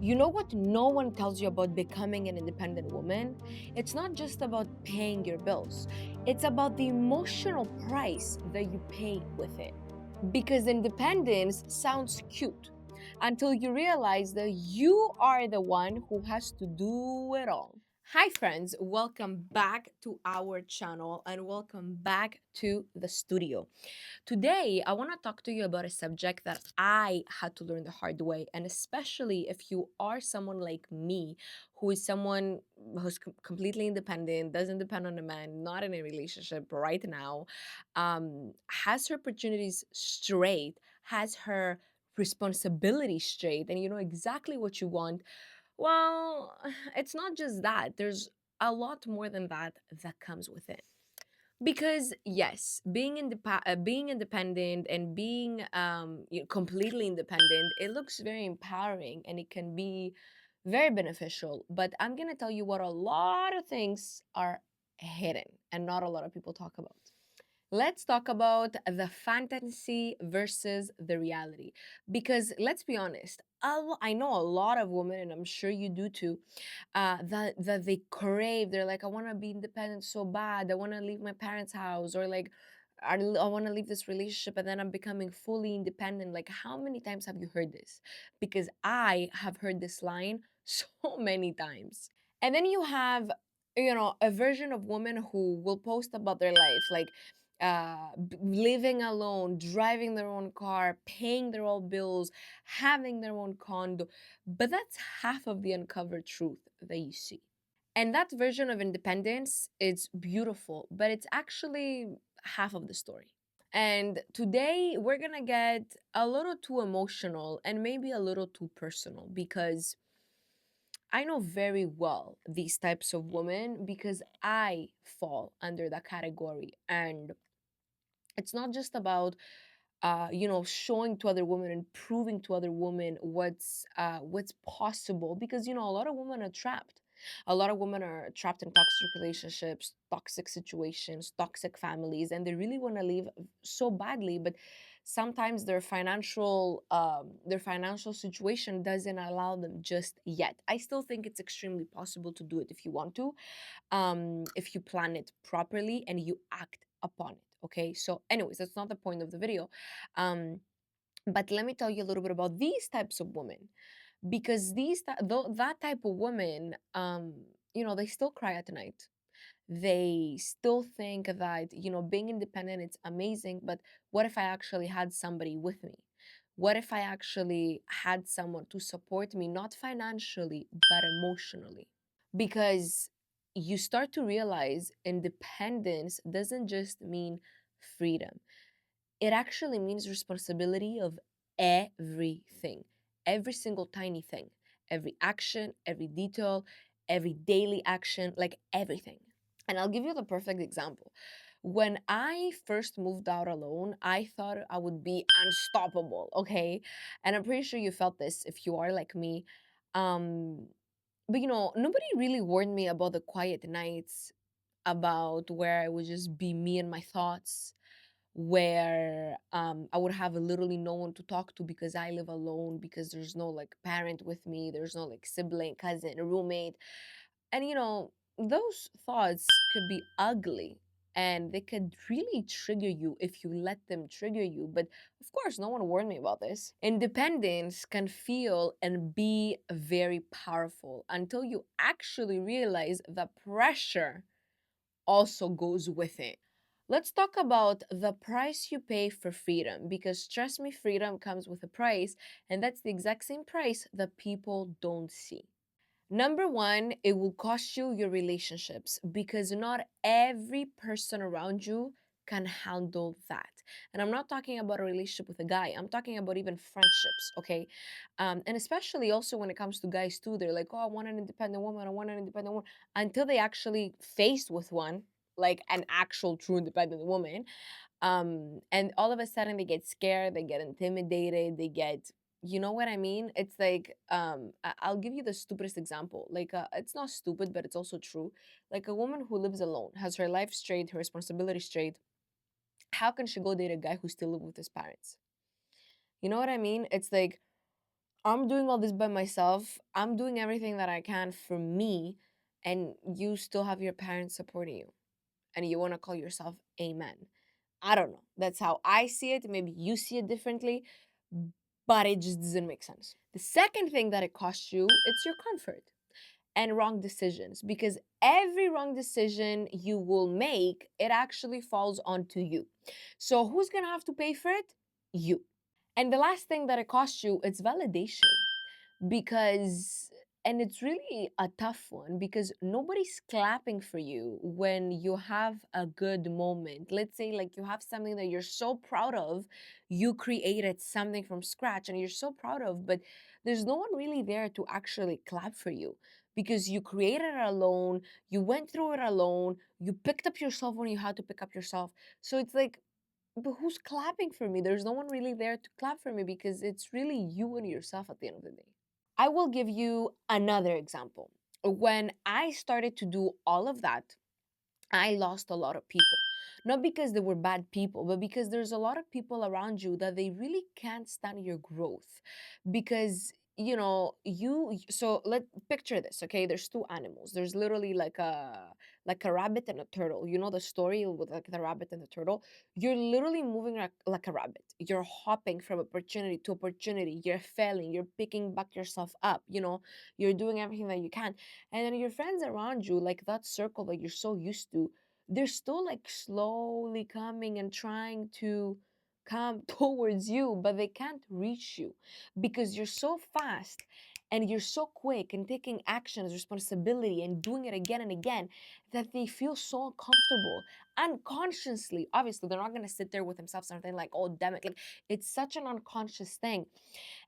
You know what no one tells you about becoming an independent woman? It's not just about paying your bills, it's about the emotional price that you pay with it. Because independence sounds cute until you realize that you are the one who has to do it all. Hi, friends, welcome back to our channel and welcome back to the studio. Today, I want to talk to you about a subject that I had to learn the hard way, and especially if you are someone like me, who is someone who's completely independent, doesn't depend on a man, not in a relationship right now, has her opportunities straight, has her responsibility straight, and you know exactly what you want. Well, it's not just that. There's a lot more than that that comes with it. Because yes, being independent and being completely independent, it looks very empowering and it can be very beneficial. But I'm gonna tell you what a lot of things are hidden and not a lot of people talk about. Let's talk about the fantasy versus the reality. Because let's be honest, I know a lot of women, and I'm sure you do too, that they crave. They're like, I want to be independent so bad. I want to leave my parents' house, or like, I want to leave this relationship, and then I'm becoming fully independent. Like, how many times have you heard this? Because I have heard this line so many times. And then you have, a version of women who will post about their life, like living alone, driving their own car, paying their own bills, having their own condo. But that's half of the uncovered truth that you see. And that version of independence is beautiful, but it's actually half of the story. And today we're gonna get a little too emotional and maybe a little too personal because I know very well these types of women because I fall under that category. And it's not just about showing to other women and proving to other women what's possible, because a lot of women are trapped. A lot of women are trapped in toxic relationships, toxic situations, toxic families, and they really want to leave so badly, but sometimes their financial situation doesn't allow them just yet. I still think it's extremely possible to do it if you want to, if you plan it properly and you act upon it. Okay, so anyways, that's not the point of the video. um but let me tell you a little bit about these types of women, because that type of woman, they still cry at night. They still think that being independent, it's amazing, but what if I actually had somebody with me? What if I actually had someone to support me, not financially but emotionally? Because you start to realize independence doesn't just mean freedom, it actually means responsibility of everything, every single tiny thing, every action, every detail, every daily action, like everything. And I'll give you the perfect example. When I first moved out alone, I thought I would be unstoppable, okay? And I'm pretty sure you felt this if you are like me. Um, but nobody really warned me about the quiet nights, about where I would just be me and my thoughts, where I would have literally no one to talk to because I live alone, because there's no like parent with me, there's no like sibling, cousin, roommate. And those thoughts could be ugly and they could really trigger you if you let them trigger you. But of course, no one warned me about this. Independence can feel and be very powerful until you actually realize the pressure also goes with it. Let's talk about the price you pay for freedom, because trust me, freedom comes with a price, and that's the exact same price that people don't see. Number one, it will cost you your relationships, because not every person around you can handle that. And I'm not talking about a relationship with a guy, I'm talking about even friendships, okay? And especially also when it comes to guys too, they're like, oh, I want an independent woman, I want an independent woman, until they actually faced with one, like an actual true independent woman. And all of a sudden they get scared, they get intimidated, they get, you know what I mean? It's like, I'll give you the stupidest example. Like, it's not stupid, but it's also true. Like, a woman who lives alone, has her life straight, her responsibility straight. How can she go date a guy who still lives with his parents? You know what I mean? It's like, I'm doing all this by myself. I'm doing everything that I can for me, and you still have your parents supporting you, and you want to call yourself amen. I don't know. That's how I see it. Maybe you see it differently, but it just doesn't make sense. The second thing that it costs you, it's your comfort and wrong decisions, because every wrong decision you will make, it actually falls onto you. So who's going to have to pay for it? You. And the last thing that it costs you, it's validation, because and it's really a tough one, because nobody's clapping for you when you have a good moment. Let's say like you have something that you're so proud of, you created something from scratch and you're so proud of, but there's no one really there to actually clap for you, because you created it alone, you went through it alone, you picked up yourself when you had to pick up yourself. So it's like, but who's clapping for me? There's no one really there to clap for me, because it's really you and yourself at the end of the day. I will give you another example. When I started to do all of that, I lost a lot of people. Not because they were bad people, but because there's a lot of people around you that they really can't stand your growth. Because, so let picture this, okay? There's two animals. There's literally like a rabbit and a turtle. You know the story with like the rabbit and the turtle? You're literally moving like a rabbit. You're hopping from opportunity to opportunity. You're failing. You're picking back yourself up. You're doing everything that you can. And then your friends around you, like that circle that you're so used to, they're still like slowly coming and trying to come towards you, but they can't reach you because you're so fast and you're so quick and taking action as responsibility and doing it again and again, that they feel so uncomfortable unconsciously. Obviously, they're not going to sit there with themselves and think like, oh, damn it. Like, it's such an unconscious thing.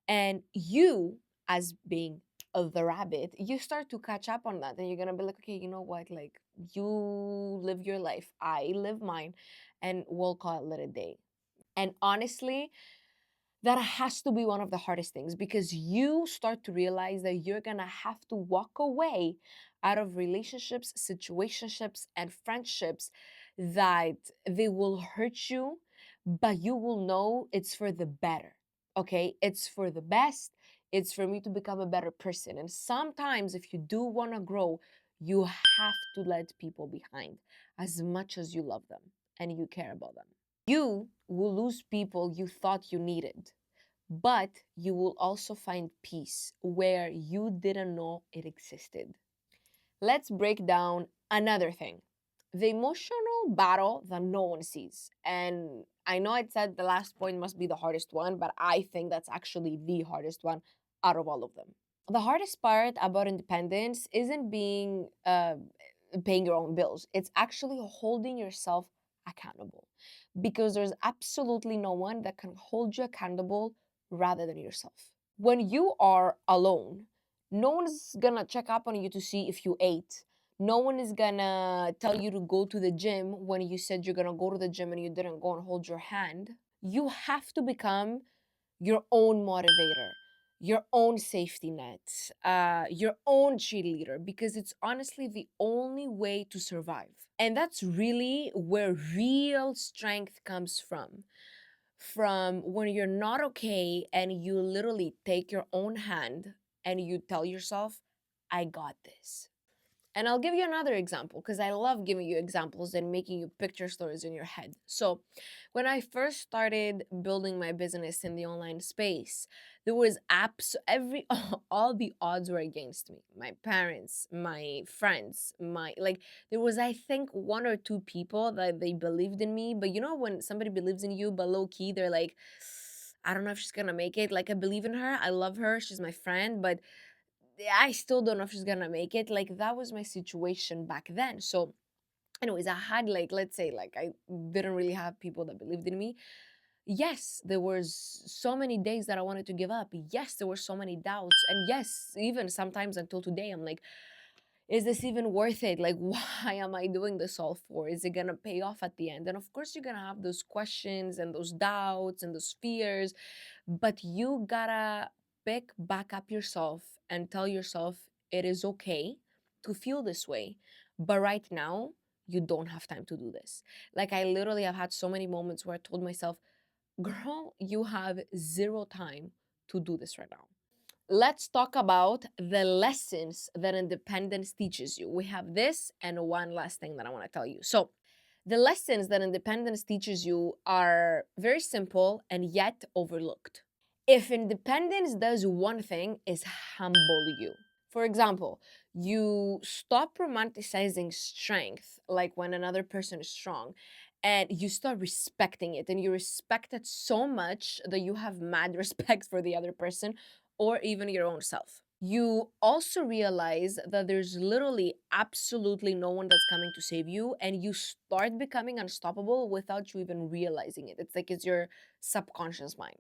And you, as being the rabbit, you start to catch up on that. And you're going to be like, okay, you know what? Like, you live your life, I live mine, and we'll call it a day. And honestly, that has to be one of the hardest things, because you start to realize that you're gonna have to walk away out of relationships, situationships, and friendships that they will hurt you, but you will know it's for the better. Okay, it's for the best. It's for me to become a better person. And sometimes, if you do want to grow, you have to let people behind as much as you love them and you care about them. You will lose people you thought you needed, but you will also find peace where you didn't know it existed. Let's break down another thing, the emotional battle that no one sees. And I know I said the last point must be the hardest one, but I think that's actually the hardest one out of all of them. The hardest part about independence isn't paying your own bills. It's actually holding yourself accountable, because there's absolutely no one that can hold you accountable rather than yourself. When you are alone, no one's gonna check up on you to see if you ate. No one is gonna tell you to go to the gym when you said you're gonna go to the gym and you didn't go and hold your hand. You have to become your own motivator, your own safety net, your own cheerleader, because it's honestly the only way to survive. And that's really where real strength comes from. From when you're not okay and you literally take your own hand and you tell yourself, I got this. And I'll give you another example, because I love giving you examples and making you picture stories in your head. So, when I first started building my business in the online space, there was every all the odds were against me. My parents, my friends, my like there was, I think, one or two people that they believed in me, but you know when somebody believes in you but low key they're like, I don't know if she's going to make it. Like, I believe in her. I love her. She's my friend, but I still don't know if she's gonna make it. Like, that was my situation back then. So, anyways, I had, like, let's say, like, I didn't really have people that believed in me. Yes, there was so many days that I wanted to give up. Yes, there were so many doubts. And yes, even sometimes until today, I'm like, is this even worth it? Like, why am I doing this all for? Is it gonna pay off at the end? And of course, you're gonna have those questions and those doubts and those fears, but you gotta pick back up yourself and tell yourself it is okay to feel this way. But right now, you don't have time to do this. Like, I literally have had so many moments where I told myself, girl, you have zero time to do this right now. let's talk about the lessons that independence teaches you. We have this and one last thing that I want to tell you. So, the lessons that independence teaches you are very simple and yet overlooked. If independence does one thing, is humble you. For example, you stop romanticizing strength, like when another person is strong, and you start respecting it. And you respect it so much that you have mad respect for the other person or even your own self. You also realize that there's literally absolutely no one that's coming to save you, and you start becoming unstoppable without you even realizing it. It's like it's your subconscious mind.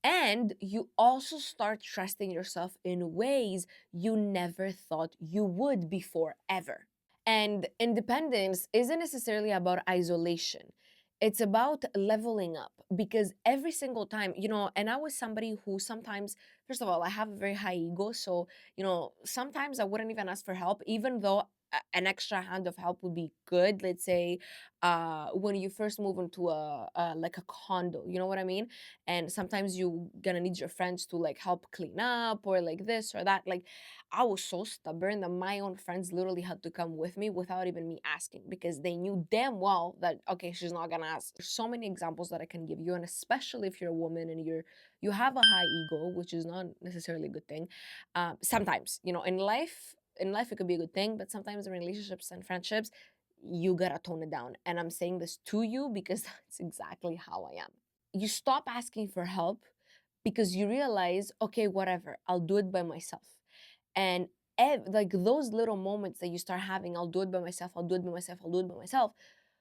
And you also start trusting yourself in ways you never thought you would before, ever. And independence isn't necessarily about isolation. It's about leveling up because every single time, and I was somebody who sometimes, first of all, I have a very high ego. So, sometimes I wouldn't even ask for help, even though an extra hand of help would be good. Let's say when you first move into like a condo, you know what I mean? And sometimes you gonna need your friends to like help clean up or like this or that. Like, I was so stubborn that my own friends literally had to come with me without even me asking because they knew damn well that okay, she's not gonna ask. There's so many examples that I can give you, and especially if you're a woman and you have a high ego, which is not necessarily a good thing. Sometimes, in life it could be a good thing, but sometimes in relationships and friendships, you gotta tone it down. And I'm saying this to you because that's exactly how I am. You stop asking for help because you realize, okay, whatever, I'll do it by myself. And like those little moments that you start having, I'll do it by myself, I'll do it by myself, I'll do it by myself.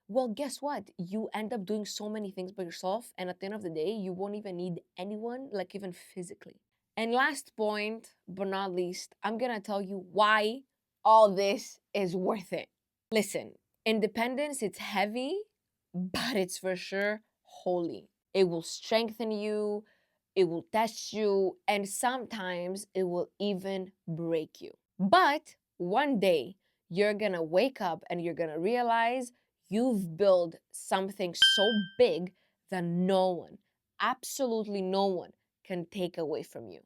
Well, guess what? You end up doing so many things by yourself. And at the end of the day, you won't even need anyone, like even physically. And last point, but not least, I'm gonna tell you why all this is worth it. Listen, independence, it's heavy, but it's for sure holy. It will strengthen you, it will test you, and sometimes it will even break you. But one day, you're gonna wake up and you're gonna realize you've built something so big that no one, absolutely no one, can take away from you.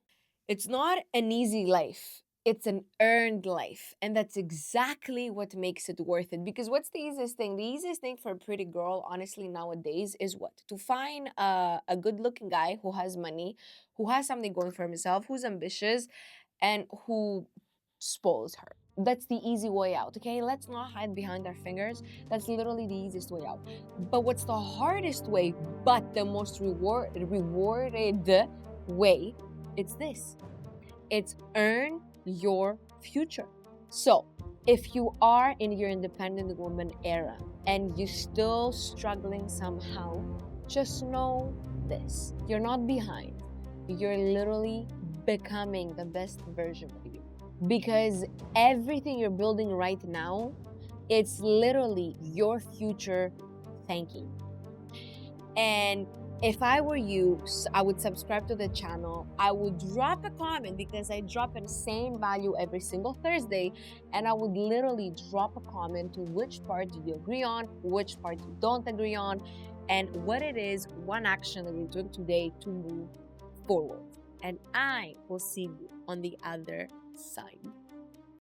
It's not an easy life. It's an earned life. And that's exactly what makes it worth it. Because what's the easiest thing? The easiest thing for a pretty girl, honestly, nowadays is what? To find a good looking guy who has money, who has something going for himself, who's ambitious, and who spoils her. That's the easy way out, okay? Let's not hide behind our fingers. That's literally the easiest way out. But what's the hardest way, but the most rewarded way? It's this. It's earn your future. So, if you are in your independent woman era and you're still struggling somehow, just know this. You're not behind. You're literally becoming the best version of you. Because everything you're building right now, it's literally your future thanking. And if I were you, I would subscribe to the channel. I would drop a comment because I drop insane value every single Thursday. And I would literally drop a comment to which part do you agree on, which part you don't agree on, and what it is, one action that you're doing today to move forward. And I will see you on the other side.